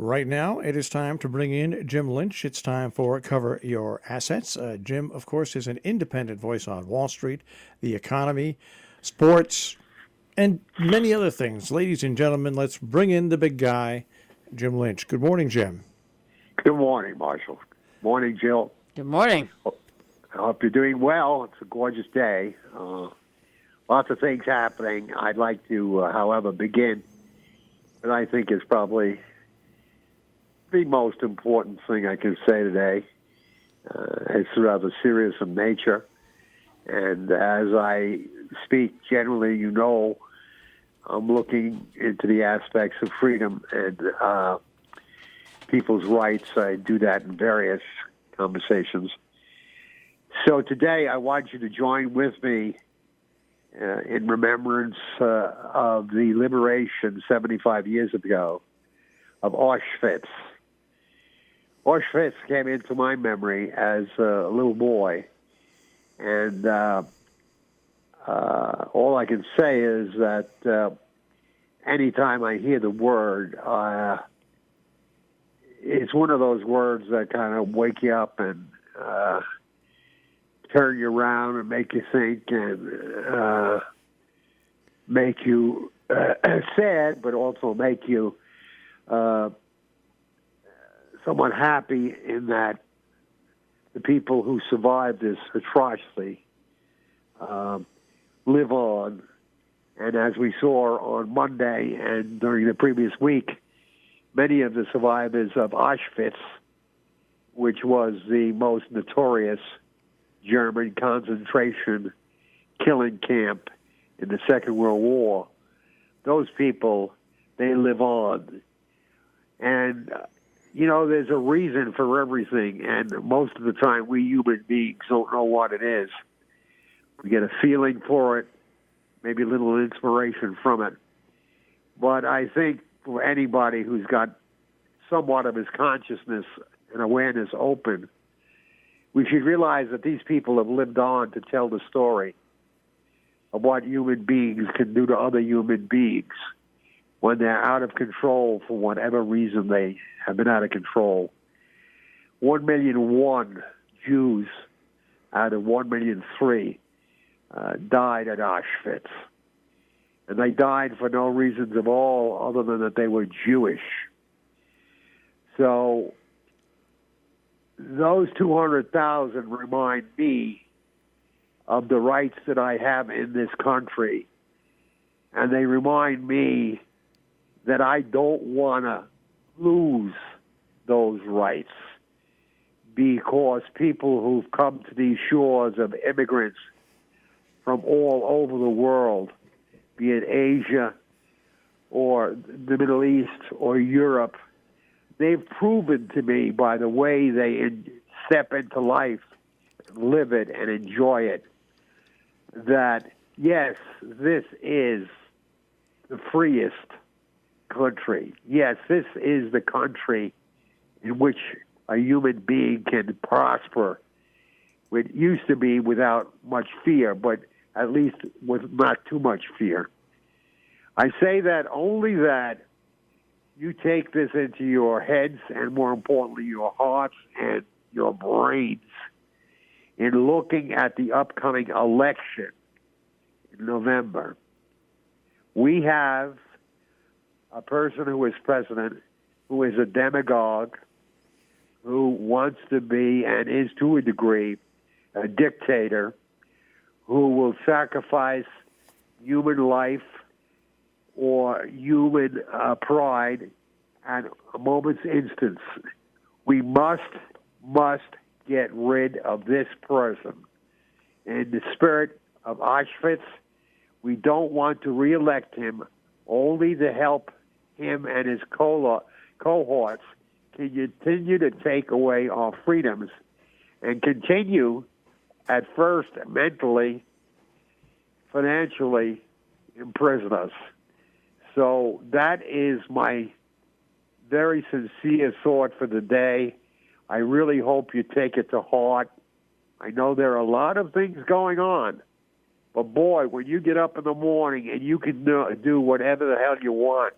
Right now, it is time to bring in Jim Lynch. It's time for Cover Your Assets. Jim, of course, is an independent voice on Wall Street, the economy, sports, and many other things. Ladies and gentlemen, let's bring in the big guy, Jim Lynch. Good morning, Jim. Good morning, Marshall. Morning, Jill. Good morning. I hope you're doing well. It's a gorgeous day. Lots of things happening. I'd like to, however, begin what I think is probably the most important thing I can say today. It's rather serious in nature. And as I speak, generally, you know, I'm looking into the aspects of freedom and people's rights. I do that in various conversations. So today, I want you to join with me in remembrance of the liberation 75 years ago of Auschwitz. Auschwitz came into my memory as a little boy, and all I can say is that anytime I hear the word, it's one of those words that kind of wake you up and turn you around and make you think and make you sad, but also make you somewhat happy in that the people who survived this atrocity live on. And as we saw on Monday and during the previous week, many of the survivors of Auschwitz, which was the most notorious German concentration killing camp in the Second World War, those people, they live on. And, you know, there's a reason for everything, and most of the time we human beings don't know what it is. We get a feeling for it, maybe a little inspiration from it. But I think for anybody who's got somewhat of his consciousness and awareness open, we should realize that these people have lived on to tell the story of what human beings can do to other human beings when they're out of control for whatever reason they have been out of control. 1,000,001 Jews out of 1,000,003 died at Auschwitz. And they died for no reasons at all other than that they were Jewish. So those 200,000 remind me of the rights that I have in this country. And they remind me that I don't want to lose those rights because people who've come to these shores of immigrants from all over the world, be it Asia or the Middle East or Europe, they've proven to me by the way they step into life, live it, and enjoy it, that, yes, this is the freest country. Yes, this is the country in which a human being can prosper. It used to be without much fear, but at least with not too much fear. I say that only that you take this into your heads and, more importantly, your hearts and your brains in looking at the upcoming election in November. We have a person who is president who is a demagogue, who wants to be and is to a degree a dictator, who will sacrifice human life or human pride at a moment's instance. We must get rid of this person. In the spirit of Auschwitz, we don't want to reelect him only to help him and his cohorts continue to take away our freedoms and continue at first mentally, financially imprison us. So that is my very sincere thought for the day. I really hope you take it to heart. I know there are a lot of things going on, but boy, when you get up in the morning and you can do whatever the hell you want,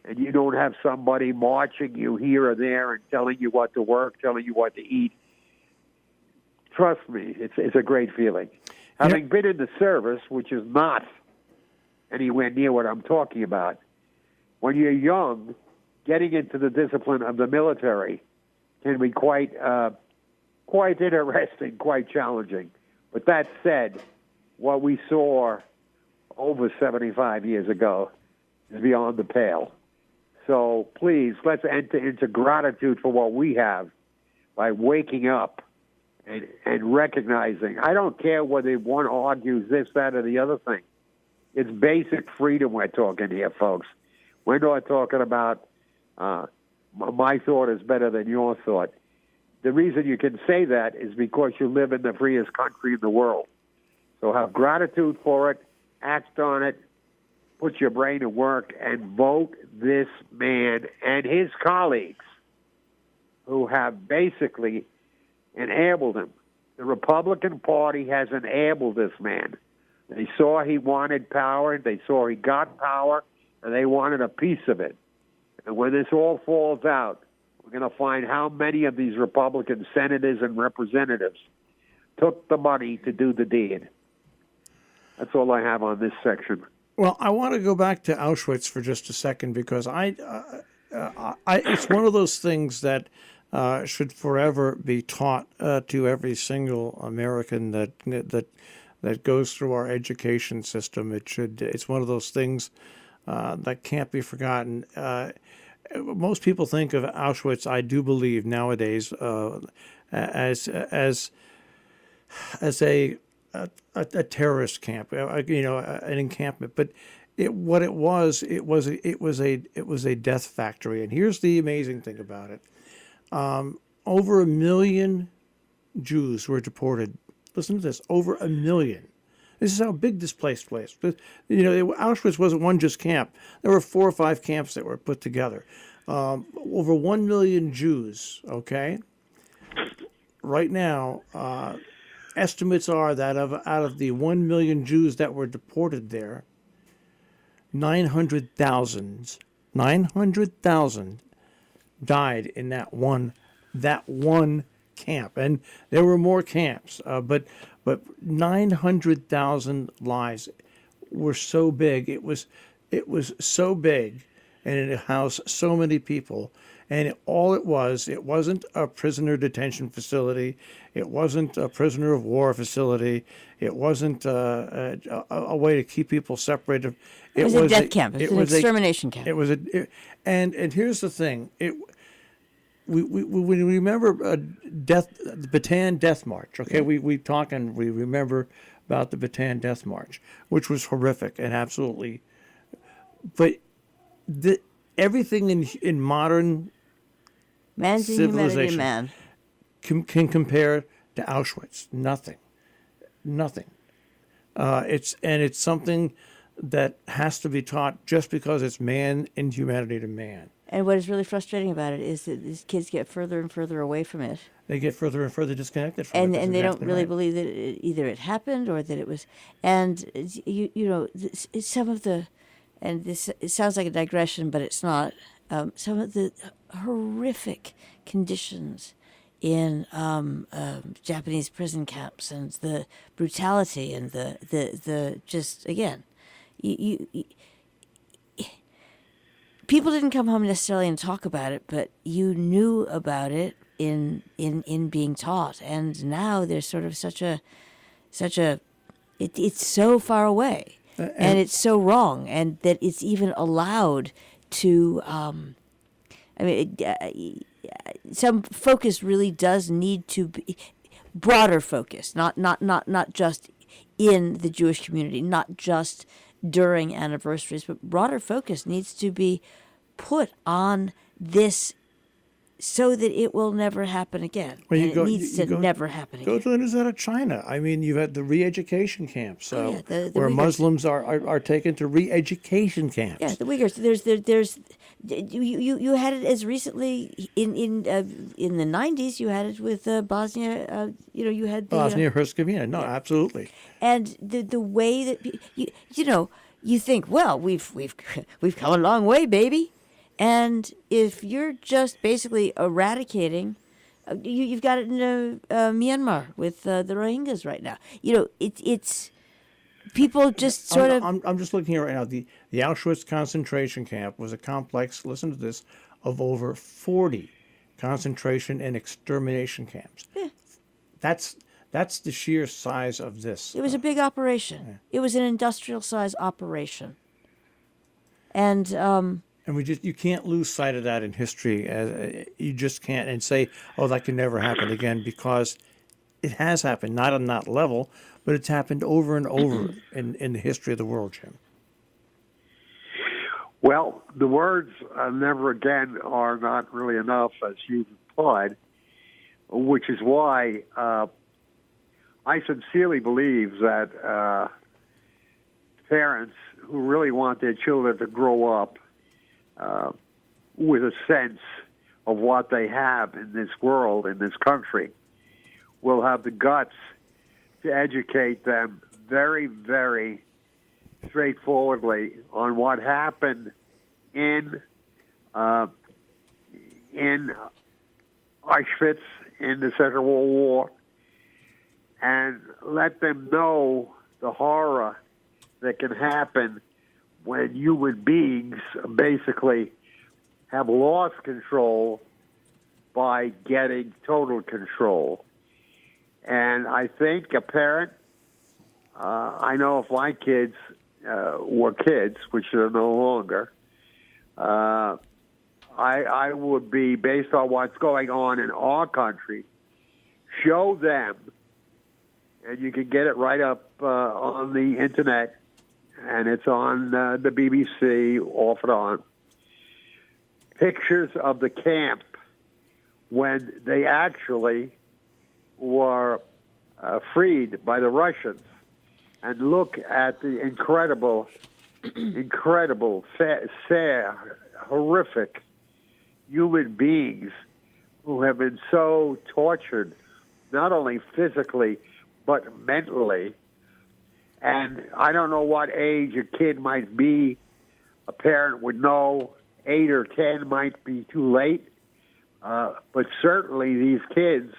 and you don't have somebody marching you here or there and telling you what to work, telling you what to eat, trust me, it's a great feeling. Having been in the service, which is not anywhere near what I'm talking about, when you're young, getting into the discipline of the military can be quite interesting, quite challenging. But that said, what we saw over 75 years ago is beyond the pale. So please, let's enter into gratitude for what we have by waking up and recognizing. I don't care whether one argues this, that, or the other thing. It's basic freedom we're talking here, folks. We're not talking about my thought is better than your thought. The reason you can say that is because you live in the freest country in the world. So have gratitude for it, act on it, put your brain to work, and vote this man and his colleagues who have basically enabled him. The Republican Party has enabled this man. They saw he wanted power, they saw he got power, and they wanted a piece of it. And when this all falls out, we're going to find how many of these Republican senators and representatives took the money to do the deed. That's all I have on this section. Well, I want to go back to Auschwitz for just a second because it's one of those things that should forever be taught to every single American that goes through our education system. It's one of those things that can't be forgotten. Most people think of Auschwitz, I do believe nowadays, as a terrorist camp, an encampment. But it was a death factory. And here's the amazing thing about it: over 1 million Jews were deported. Listen to this: over 1 million. This is how big this place was. Auschwitz wasn't one just camp. There were 4 or 5 camps that were put together. Over 1 million Jews, okay? Right now, estimates are that out of the 1 million Jews that were deported there, 900,000 died in that one camp. And there were more camps, but 900,000 lives were so big. It was so big, and it housed so many people. And it wasn't a prisoner detention facility. It wasn't a prisoner of war facility. It wasn't a way to keep people separated. It was a death camp. It was an extermination camp. And here's the thing. We remember the Bataan Death March. Okay, yeah. we talk and we remember about the Bataan Death March, which was horrific and absolutely. But everything in modern man's civilization man can compare to Auschwitz. Nothing. It's something that has to be taught just because it's man and humanity to man. And what is really frustrating about it is that these kids get further and further away from it. They get further and further disconnected from it. And they don't really believe that either it happened or that it was. And, some of the, and this, it sounds like a digression, but it's not, some of the horrific conditions in Japanese prison camps and the brutality and the just, again, people didn't come home necessarily and talk about it, but you knew about it in being taught. And now there's sort of it's so far away, and it's so wrong, and that it's even allowed to. Some focus really does need to be broader focus, not just in the Jewish community, not just during anniversaries, but broader focus needs to be put on this so that it will never happen again. Well, it needs to never happen again. Go to the news out of China. I mean, you've had the re-education camps where Uyghurs. Muslims are taken to re-education camps. Yeah, the Uyghurs. You had it as recently in the 90s. You had it with Bosnia. You had the Bosnia-Herzegovina. No, absolutely. And the way that you think, well, we've come a long way, baby. And if you're just basically eradicating, you've got it in Myanmar with the Rohingyas right now. It's people just sort of. I'm just looking here right now. The Auschwitz concentration camp was a complex, listen to this, of over 40 concentration and extermination camps. Yeah. That's the sheer size of this. It was a big operation. Yeah. It was an industrial size operation. And you can't lose sight of that in history. You just can't, and say, oh, that can never happen again, because it has happened, not on that level, but it's happened over and over in the history of the world, Jim. Well, the words never again are not really enough, as you've implied, which is why I sincerely believe that parents who really want their children to grow up with a sense of what they have in this world, in this country, will have the guts to educate them very, very straightforwardly on what happened in Auschwitz, in the Second World War, and let them know the horror that can happen when human beings basically have lost control by getting total control. And I think a parent, I know if my kids were kids, which they're no longer, I would be, based on what's going on in our country, show them, and you can get it right up on the internet, and it's on the BBC off and on, pictures of the camp when they actually were freed by the Russians, and look at the incredible, sad, horrific human beings who have been so tortured, not only physically, but mentally. And I don't know what age a kid might be. A parent would know 8 or 10 might be too late. But certainly these kids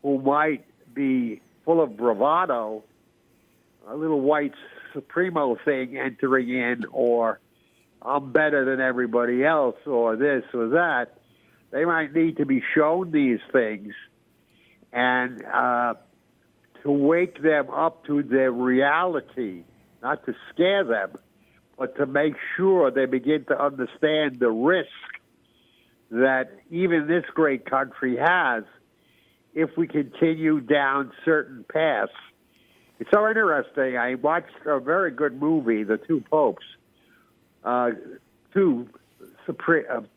who might be full of bravado, a little white supremo thing entering in, or I'm better than everybody else, or this or that, they might need to be shown these things and to wake them up to their reality, not to scare them, but to make sure they begin to understand the risk that even this great country has if we continue down certain paths. It's so interesting. I watched a very good movie, The Two Popes, two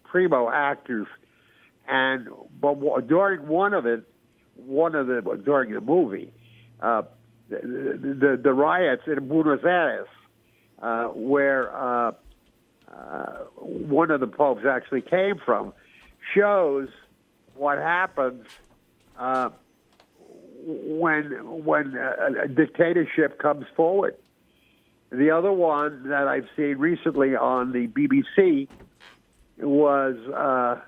primo actors, but during during the movie, the riots in Buenos Aires, where one of the popes actually came from, shows what happens when a dictatorship comes forward. The other one that I've seen recently on the BBC was a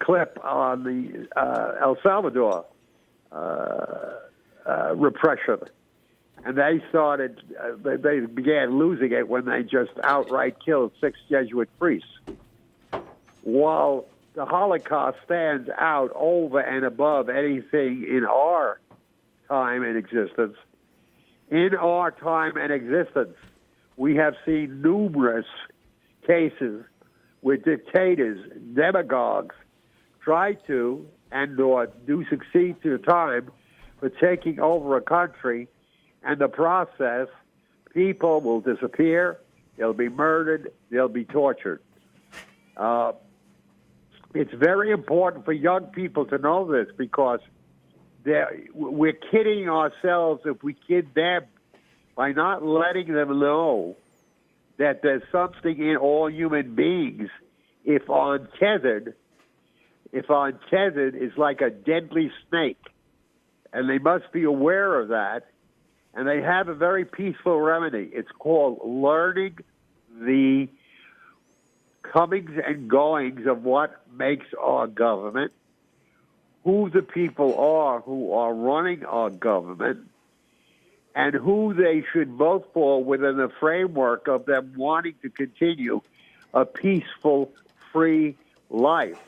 clip on the El Salvador repression. And they began losing it when they just outright killed 6 Jesuit priests. While the Holocaust stands out over and above anything in our time and existence, in our time and existence, we have seen numerous cases where dictators, demagogues, try to and/or do succeed to the time for taking over a country, and the process, people will disappear, they'll be murdered, they'll be tortured. It's very important for young people to know this, because we're kidding ourselves if we kid them by not letting them know that there's something in all human beings. If untethered, is like a deadly snake, and they must be aware of that. And they have a very peaceful remedy. It's called learning the comings and goings of what makes our government, who the people are who are running our government, and who they should vote for within the framework of them wanting to continue a peaceful, free life.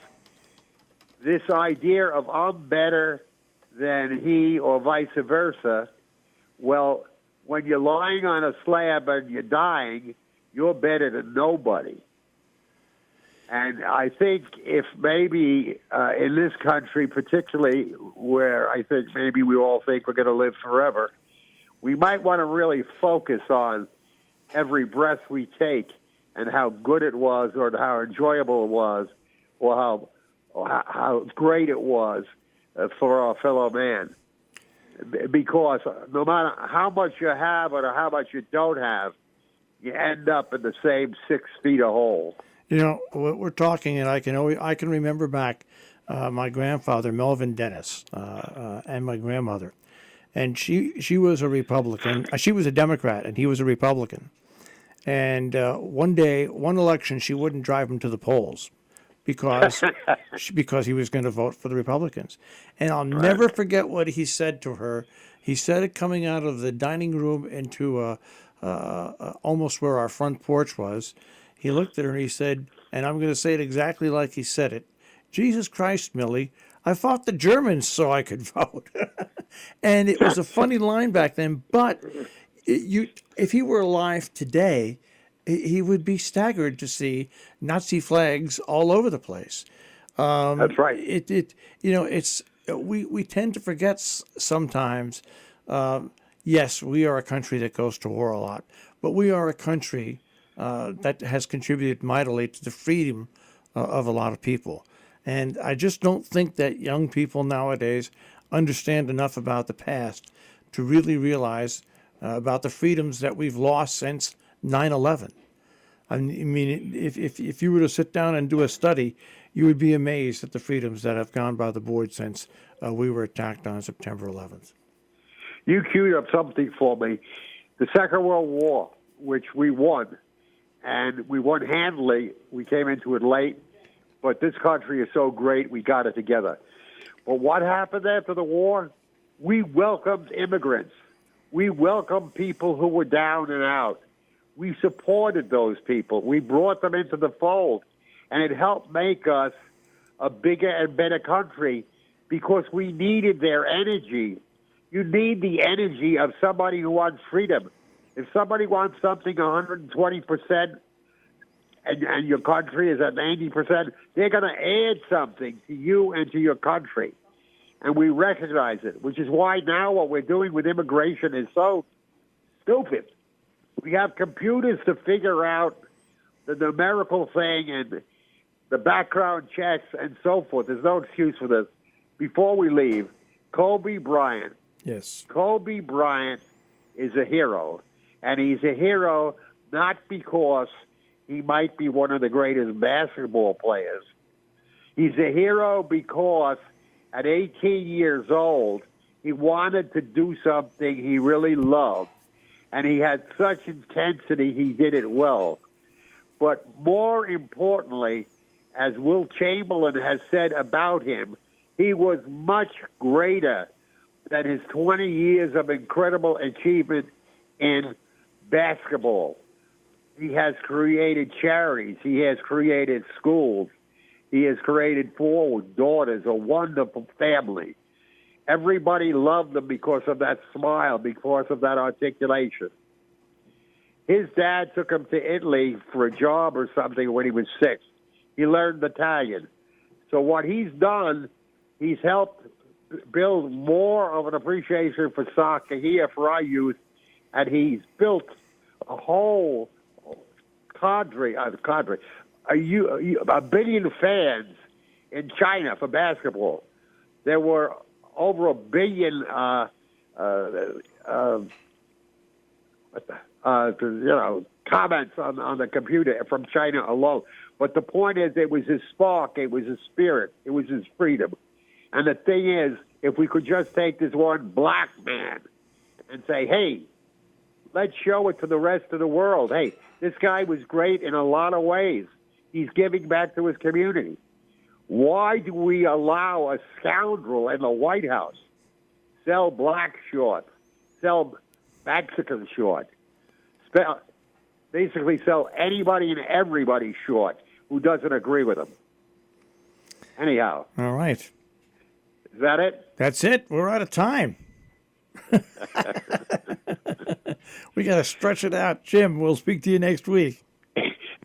This idea of I'm better than he or vice versa, well, when you're lying on a slab and you're dying, you're better than nobody. And I think if maybe in this country, particularly where I think maybe we all think we're going to live forever, we might want to really focus on every breath we take and how good it was or how enjoyable it was or how great it was for our fellow man. Because no matter how much you have or how much you don't have, you end up in the same 6 feet of hole. You know, we're talking, and I can remember back my grandfather, Melvin Dennis, and my grandmother. And she was a Republican. She was a Democrat, and he was a Republican. And one election, she wouldn't drive him to the polls because he was going to vote for the Republicans. And I'll never forget what he said to her. He said it coming out of the dining room into almost where our front porch was. He looked at her and he said, and I'm going to say it exactly like he said it, "Jesus Christ, Millie, I fought the Germans so I could vote." And it was a funny line back then, but if he were alive today, he would be staggered to see Nazi flags all over the place. That's right. We tend to forget sometimes. Yes, we are a country that goes to war a lot, but we are a country that has contributed mightily to the freedom of a lot of people. And I just don't think that young people nowadays understand enough about the past to really realize about the freedoms that we've lost since 9/11. I mean, if you were to sit down and do a study, you would be amazed at the freedoms that have gone by the board since we were attacked on September 11th. You queued up something for me. The Second World War, which we won, and we won handily. We came into it late, but this country is so great, we got it together. But what happened after the war? We welcomed immigrants. We welcomed people who were down and out. We supported those people. We brought them into the fold, and it helped make us a bigger and better country because we needed their energy. You need the energy of somebody who wants freedom. If somebody wants something 120% and your country is at 90%, they're going to add something to you and to your country. And we recognize it, which is why now what we're doing with immigration is so stupid. We have computers to figure out the numerical thing and the background checks and so forth. There's no excuse for this. Before we leave, Kobe Bryant. Yes. Kobe Bryant is a hero. And he's a hero not because he might be one of the greatest basketball players. He's a hero because at 18 years old, he wanted to do something he really loved. And he had such intensity, he did it well. But more importantly, as Will Chamberlain has said about him, he was much greater than his 20 years of incredible achievement in basketball. He has created charities. He has created schools. He has created 4 daughters, a wonderful family. Everybody loved him because of that smile, because of that articulation. His dad took him to Italy for a job or something when he was 6. He learned Italian. So what he's done, he's helped build more of an appreciation for soccer here for our youth, and he's built a whole cadre, a billion fans in China for basketball. There were over 1 billion comments on the computer from China alone. But the point is, it was his spark, it was his spirit, it was his freedom. And the thing is, if we could just take this one black man and say, hey, let's show it to the rest of the world. Hey, this guy was great in a lot of ways. he's giving back to his community. Why do we allow a scoundrel in the White House sell black short, sell Mexican short, basically sell anybody and everybody short who doesn't agree with him? Anyhow. All right. Is that it? That's it. We're out of time. We got to stretch it out. Jim, we'll speak to you next week.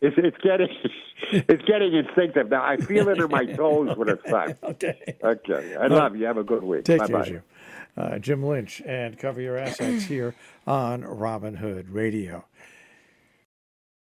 It's getting instinctive now. I feel it in my toes when it's time. Okay. Okay. I love you. Have a good week. Take Bye-bye. care, Jim. Jim Lynch, and Cover Your Assets here on Robin Hood Radio.